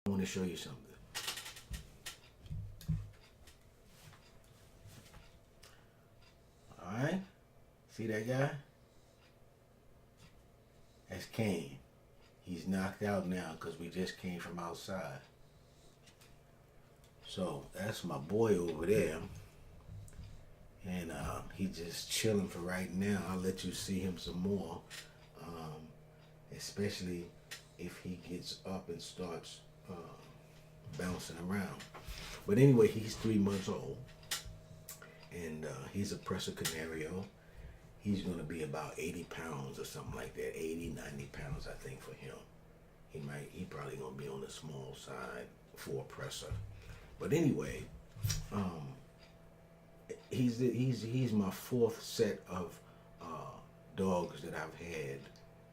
I want to show you something. All right, see that guy? That's Kane. He's knocked out now because we just came from outside. So that's my boy over there, and he's just chilling for right now. I'll let you see him some more, um, especially if he gets up and starts bouncing around. But anyway, he's 3 months old, and he's a Presser Canario. He's going to be about 80 pounds or something like that. 80, 90 pounds, I think, for him. He probably going to be on the small side for a presser. But anyway, um, he's my fourth set of dogs that I've had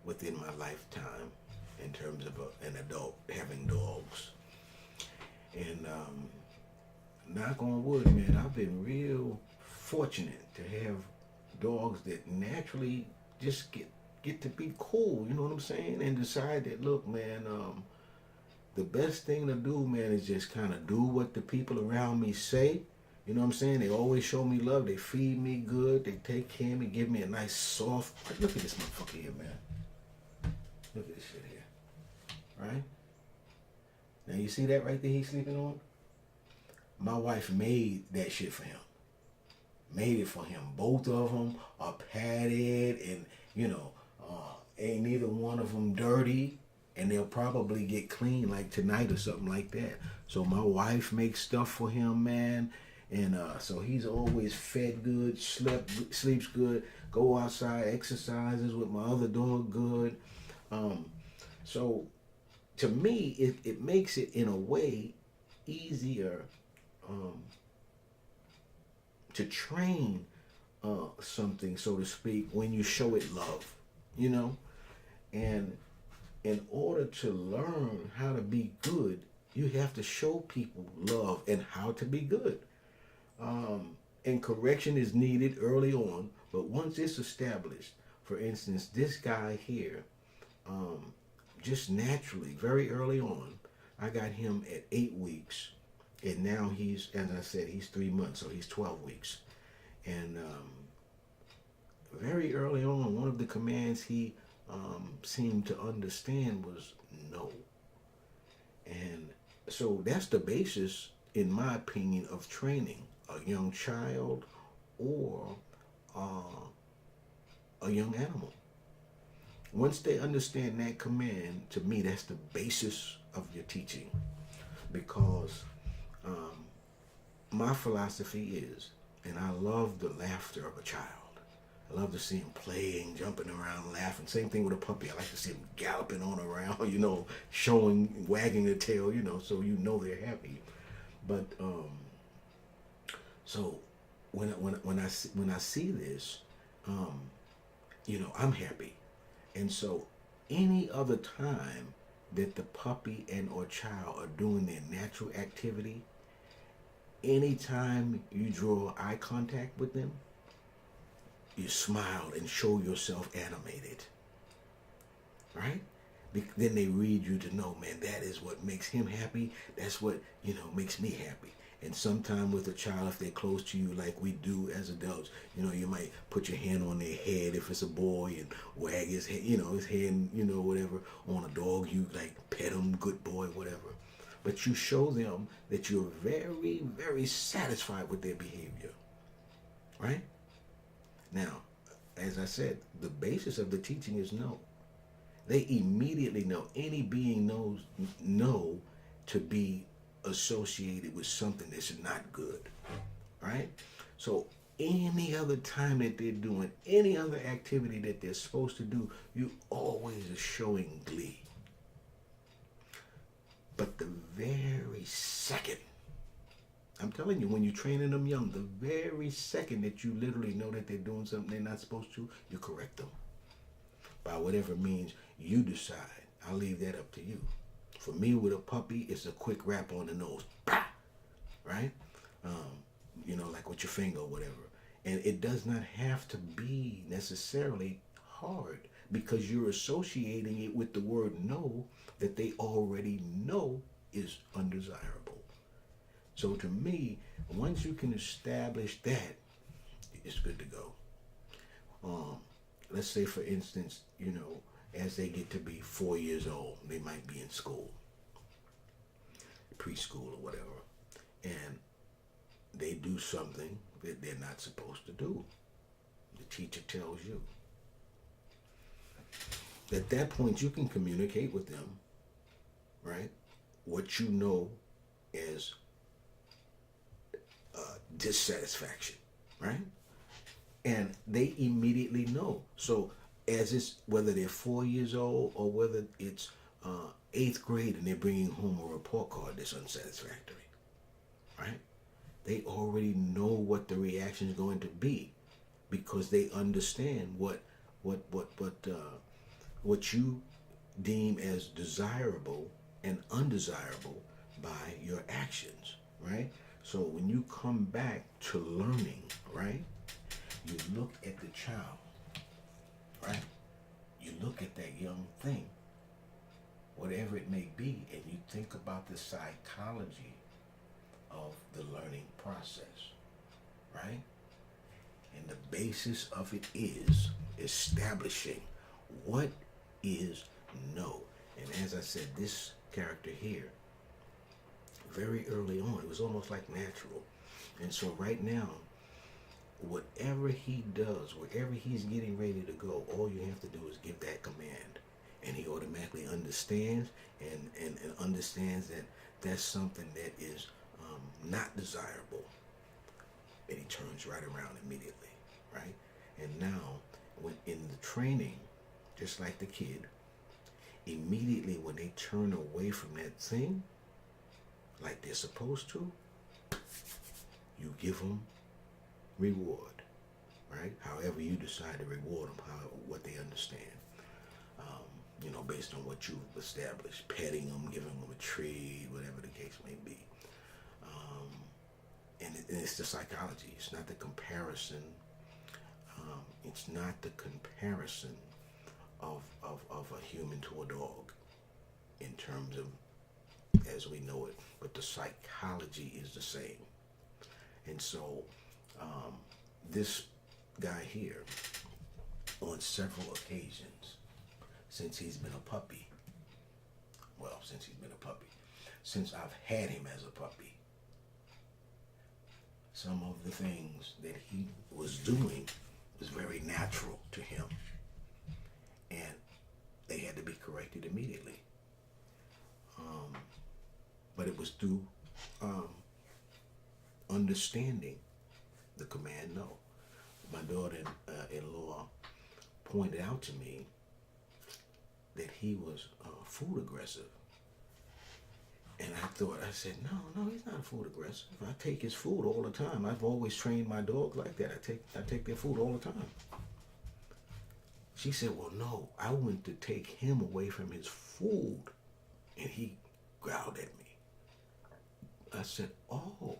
within my lifetime in terms of an adult having dogs. And knock on wood, man, I've been real fortunate to have dogs that naturally just get to be cool, you know what I'm saying? And decide that, look, man, the best thing to do, man, is just kind of do what the people around me say. You know what I'm saying? They always show me love. They feed me good. They take care of me, give me a nice soft. Look at this motherfucker here, man. Look at this shit here. Right? Now you see that right there he's sleeping on? My wife made that shit for him. Made it for him. Both of them are padded, and ain't neither one of them dirty, and they'll probably get clean like tonight or something like that. So my wife makes stuff for him, man, and so he's always fed good, sleeps good, go outside, exercises with my other dog good. So to me, it makes it in a way easier to train something, so to speak, when you show it love, and in order to learn how to be good, you have to show people love and how to be good. And correction is needed early on, but once it's established, for instance, this guy here, just naturally, very early on, I got him at 8 weeks, and now he's, as I said, he's 3 months, so he's 12 weeks. And very early on, one of the commands he seemed to understand was no. And so that's the basis, in my opinion, of training a young child or a young animal. Once they understand that command, to me, that's the basis of your teaching. Because my philosophy is, and I love the laughter of a child. I love to see him playing, jumping around, laughing. Same thing with a puppy. I like to see him galloping on around, showing, wagging their tail, so they're happy. But so when I see this, I'm happy. And so any other time that the puppy and or child are doing their natural activity, anytime you draw eye contact with them, you smile and show yourself animated, right? Then they read you to know, man, that is what makes him happy. That's what, makes me happy. And sometime with a child, if they're close to you like we do as adults, you might put your hand on their head if it's a boy and wag his head, his hand, whatever. On a dog, you like pet him, good boy, whatever. But you show them that you're very, very satisfied with their behavior, right? Now, as I said, the basis of the teaching is no. They immediately know. Any being knows no to be associated with something that's not good, right? So any other time that they're doing any other activity that they're supposed to do, you always are showing glee. But the very second, I'm telling you, when you're training them young, the very second that you literally know that they're doing something they're not supposed to, you correct them. By whatever means you decide. I'll leave that up to you. For me, with a puppy, it's a quick rap on the nose. Bah! Right? Like with your finger or whatever. And it does not have to be necessarily hard, because you're associating it with the word no that they already know is undesirable. So to me, once you can establish that, it's good to go. Um, let's say, for instance, as they get to be 4 years old, they might be in school, preschool or whatever, and they do something that they're not supposed to do. The teacher tells you. At that point, you can communicate with them, right? What you know as dissatisfaction, right? And they immediately know. So, whether they're 4 years old or whether it's eighth grade and they're bringing home a report card that's unsatisfactory, right? They already know what the reaction is going to be because they understand what you deem as desirable and undesirable by your actions, right? So when you come back to learning, right, you look at the child, right? You look at that young thing, whatever it may be, and you think about the psychology of the learning process, right? And the basis of it is establishing what is no. And as I said, this character here, very early on, it was almost like natural. And so right now, whatever he does, wherever he's getting ready to go, all you have to do is give that command. And he automatically understands and understands that that's something that is not desirable. And he turns right around immediately, right? And now, when in the training, just like the kid, immediately when they turn away from that thing, like they're supposed to, you give them reward, right? However you decide to reward them, what they understand, based on what you've established, petting them, giving them a treat, whatever the case may be. And it's the psychology. It's not the comparison. It's not the comparison of a human to a dog in terms of as we know it, but the psychology is the same. And so this guy here, on several occasions, since he's been a puppy, since I've had him as a puppy, some of the things that he was doing was very natural to him. And they had to be corrected immediately. But it was through understanding the command no. My daughter-in-law pointed out to me that he was food aggressive. And I said, no, he's not food aggressive. I take his food all the time. I've always trained my dog like that. I take their food all the time. She said, well, no, I went to take him away from his food, and he growled at me. I said, oh.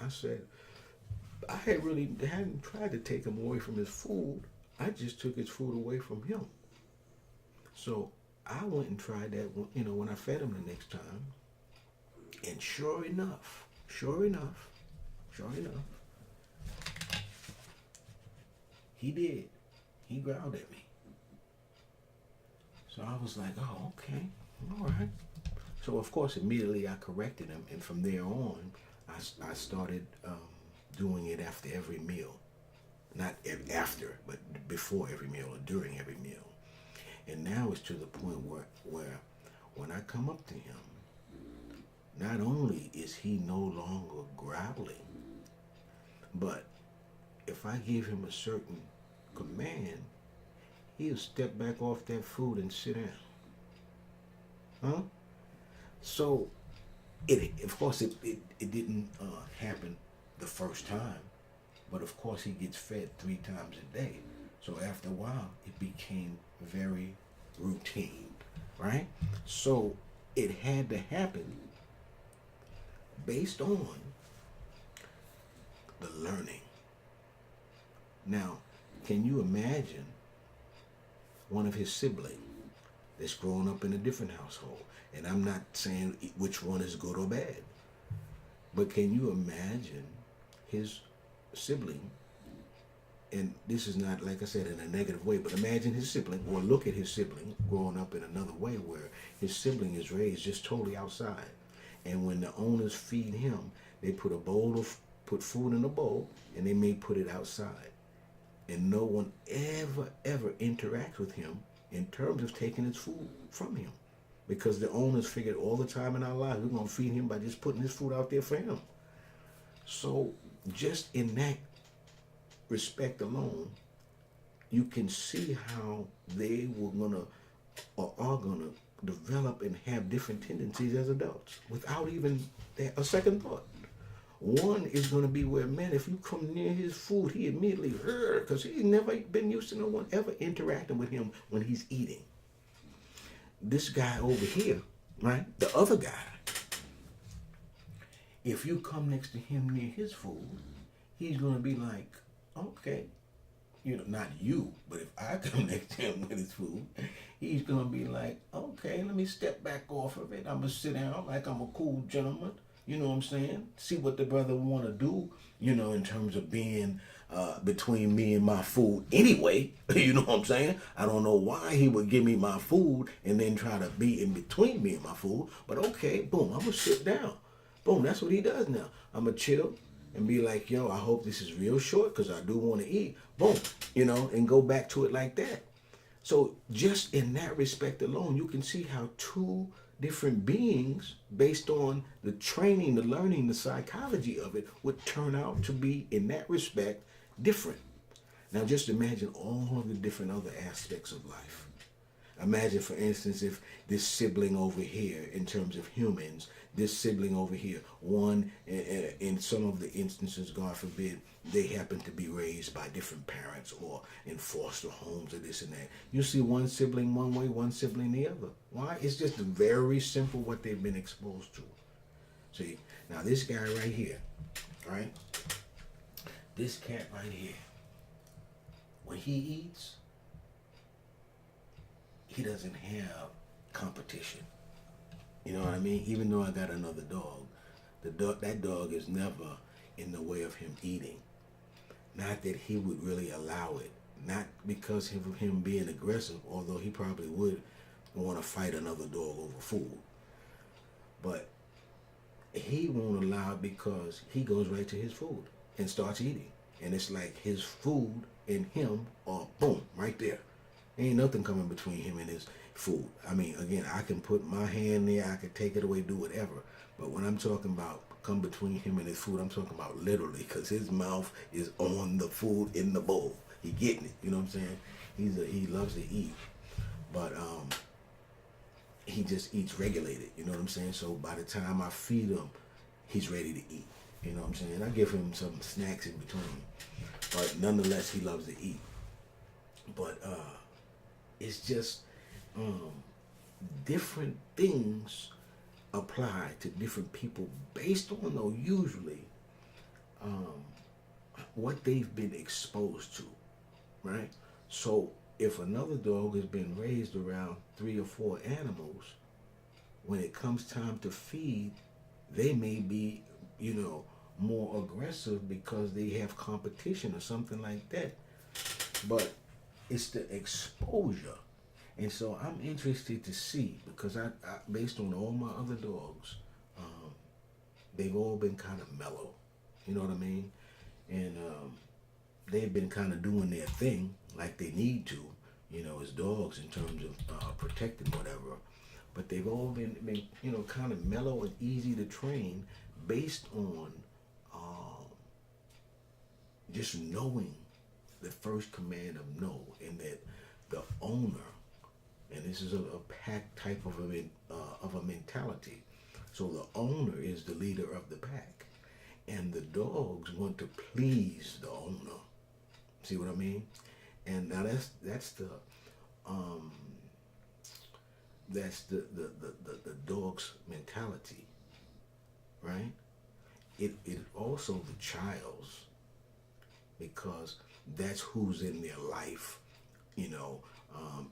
I said, I hadn't tried to take him away from his food. I just took his food away from him. So I went and tried that, when I fed him the next time. And sure enough, he did. He growled at me. So I was like, oh, okay, all right. So of course, immediately I corrected him. And from there on, I started doing it after every meal. Not after, but before every meal or during every meal. And now it's to the point where when I come up to him, not only is he no longer growling, but if I give him a certain command, he'll step back off that food and sit down. Huh? So, of course, it didn't happen the first time, but of course he gets fed 3 times a day. So after a while, it became very routine, right? So it had to happen based on the learning. Now, can you imagine one of his siblings that's grown up in a different household. And I'm not saying which one is good or bad, but can you imagine his sibling? And this is not, like I said, in a negative way, but imagine his sibling, or look at his sibling growing up in another way where his sibling is raised just totally outside. And when the owners feed him, they put food in a bowl, and they may put it outside. And no one ever interacts with him in terms of taking his food from him. Because the owners figured all the time in our lives, we're going to feed him by just putting his food out there for him. So just in that respect alone, you can see how they were going to, or are going to, develop and have different tendencies as adults without even a second thought. One is going to be where, man, if you come near his food, he immediately because he's never been used to no one ever interacting with him when he's eating. This guy over here, right, the other guy, if you come next to him near his food, he's going to be like, okay, not you, but if I come next to him with his food, he's going to be like, okay, let me step back off of it. I'm going to sit down like I'm a cool gentleman. You know what I'm saying? See what the brother want to do, in terms of being between me and my food anyway. You know what I'm saying? I don't know why he would give me my food and then try to be in between me and my food. But okay, boom, I'm going to sit down. Boom, that's what he does now. I'm going to chill and be like, yo, I hope this is real short because I do want to eat. Boom, and go back to it like that. So just in that respect alone, you can see how two different beings, based on the training, the learning, the psychology of it, would turn out to be, in that respect, different. Now just imagine all the different other aspects of life. Imagine, for instance, if this sibling over here, in terms of humans, this sibling over here, one, in some of the instances, God forbid, they happen to be raised by different parents or in foster homes or this and that. You see one sibling one way, one sibling the other. Why? It's just very simple what they've been exposed to. See, now this guy right here, right? This cat right here, when he eats, he doesn't have competition. You know what I mean? Even though I got another dog, that dog is never in the way of him eating. Not that he would really allow it. Not because of him being aggressive, although he probably would want to fight another dog over food. But he won't allow it because he goes right to his food and starts eating. And it's like his food and him are, boom, right there. Ain't nothing coming between him and his food. I mean, again, I can put my hand there, I can take it away, do whatever. But when I'm talking about come between him and his food, I'm talking about literally, because his mouth is on the food in the bowl. He getting it, you know what I'm saying? He loves to eat, but he just eats regulated, you know what I'm saying? So by the time I feed him, he's ready to eat, you know what I'm saying? I give him some snacks in between, but nonetheless, he loves to eat. But it's just different things apply to different people based on, though, usually what they've been exposed to, right? So if another dog has been raised around 3 or 4 animals, when it comes time to feed, they may be, more aggressive because they have competition or something like that. But it's the exposure. And so I'm interested to see, because I based on all my other dogs, they've all been kind of mellow. You know what I mean? And they've been kind of doing their thing like they need to, as dogs in terms of protecting whatever. But they've all been kind of mellow and easy to train based on just knowing the first command of no, and that the owner, and this is a pack type of a mentality. So the owner is the leader of the pack, and the dogs want to please the owner. See what I mean? And now that's the dog's mentality, right? It also the child's, because that's who's in their life,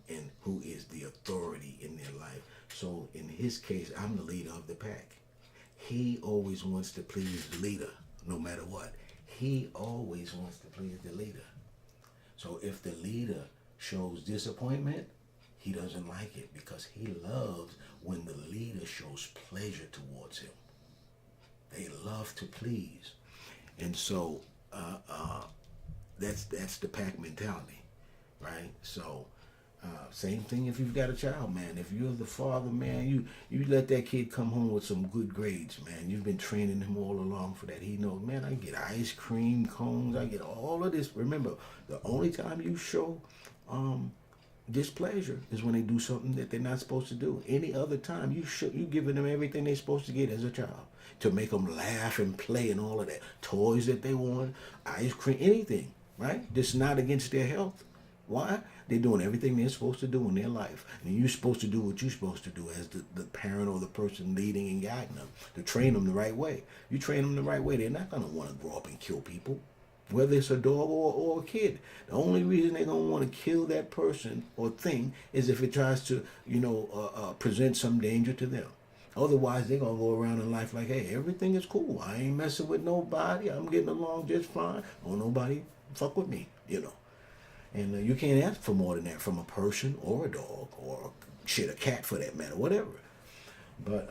and who is the authority in their life. So in his case, I'm the leader of the pack. He always wants to please the leader, no matter what. He always wants to please the leader. So if the leader shows disappointment, he doesn't like it because he loves when the leader shows pleasure towards him. They love to please. And so that's the pack mentality, right? So same thing if you've got a child, man. If you're the father, man, you let that kid come home with some good grades, man. You've been training him all along for that. He knows, man, I get ice cream cones, I get all of this. Remember, the only time you show displeasure is when they do something that they're not supposed to do. Any other time, you giving them everything they're supposed to get as a child to make them laugh and play and all of that. Toys that they want, ice cream, anything, right? This is not against their health. Why? They're doing everything they're supposed to do in their life. And you're supposed to do what you're supposed to do as the parent or the person leading and guiding them, to train them the right way. You train them the right way, they're not going to want to grow up and kill people, whether it's a dog or a kid. The only reason they're going to want to kill that person or thing is if it tries to, present some danger to them. Otherwise, they're going to go around in life like, hey, everything is cool. I ain't messing with nobody. I'm getting along just fine. Oh, nobody fuck with me, And you can't ask for more than that from a person or a dog or a cat for that matter, whatever. But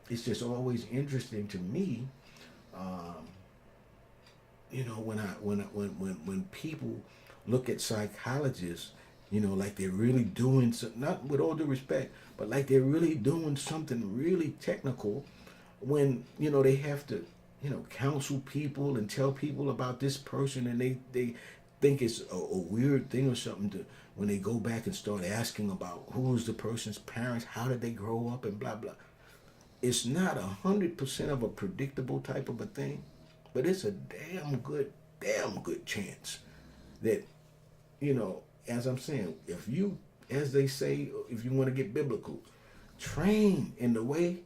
it's just always interesting to me, when people look at psychologists, like they're really doing something, not with all due respect, but like they're really doing something really technical when, they have to, counsel people and tell people about this person, and they think it's a weird thing or something to when they go back and start asking about who's the person's parents, how did they grow up, and blah blah. It's not 100% of a predictable type of a thing, but it's a damn good chance that, as I'm saying, if you, as they say, if you want to get biblical, train in the way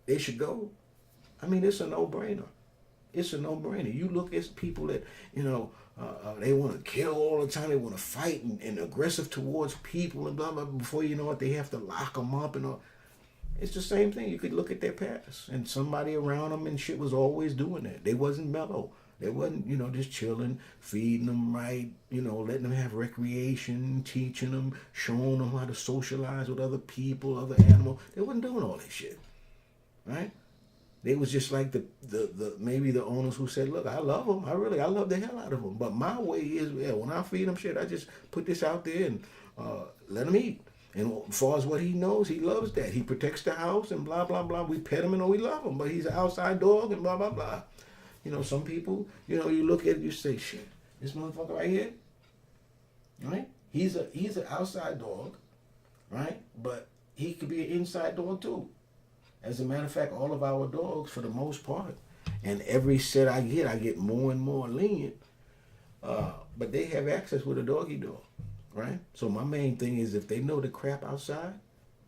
they should go. I mean, it's a no-brainer. It's a no-brainer. You look at people that, they want to kill all the time. They want to fight and aggressive towards people and blah, blah. Before you know it, they have to lock them up and all. It's the same thing. You could look at their past. And somebody around them and shit was always doing that. They wasn't mellow. They wasn't, just chilling, feeding them right, letting them have recreation, teaching them, showing them how to socialize with other people, other animals. They wasn't doing all that shit, right? They was just like the maybe the owners who said, look, I love them. I love the hell out of them. But my way is, when I feed them shit, I just put this out there and let them eat. And as far as what he knows, he loves that. He protects the house and blah, blah, blah. We pet him and we love him. But he's an outside dog and blah, blah, blah. Some people, you look at it, you say, shit, this motherfucker right here, right? He's an outside dog, right? But he could be an inside dog too. As a matter of fact, all of our dogs, for the most part, and every set I get more and more lenient, but they have access with a doggy dog, right? So my main thing is if they know the crap outside,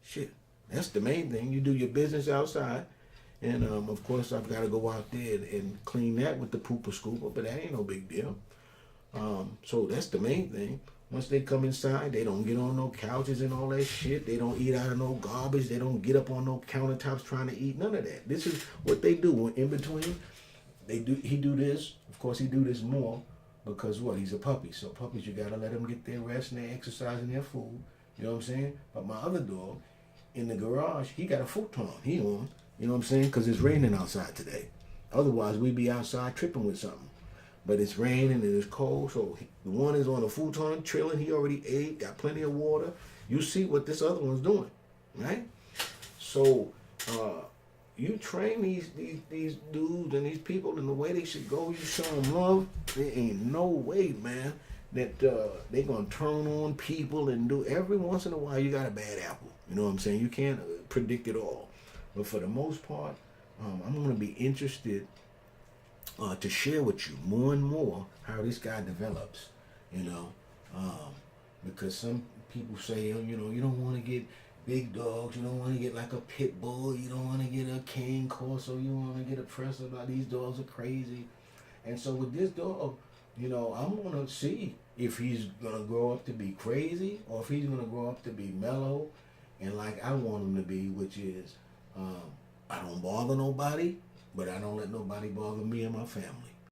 shit, that's the main thing. You do your business outside, and of course I've got to go out there and clean that with the pooper scooper, but that ain't no big deal. So that's the main thing. Once they come inside, they don't get on no couches and all that shit. They don't eat out of no garbage. They don't get up on no countertops trying to eat. None of that. This is what they do. In between, he do this. Of course, he do this more because what? He's a puppy. So puppies, you got to let them get their rest and their exercise and their food. You know what I'm saying? But my other dog, in the garage, he got a futon. He on. You know what I'm saying? Because it's raining outside today. Otherwise, we'd be outside tripping with something. But it's raining and it's cold, so the one is on a futon, chilling. He already ate, got plenty of water. You see what this other one's doing, right? So you train these dudes and these people in the way they should go. You show them love. There ain't no way, man, that they gonna turn on people and do. Every once in a while, you got a bad apple. You know what I'm saying? You can't predict it all, but for the most part, I'm gonna be interested to share with you more and more how this guy develops, because some people say, you don't want to get big dogs, you don't want to get like a pit bull, you don't want to get a Kane Corso, you want to get a Pressa. These dogs are crazy. And so with this dog, You know, I'm gonna see if he's gonna grow up to be crazy or if he's gonna grow up to be mellow and like I want him to be, which is I don't bother nobody, but I don't let nobody bother me and my family.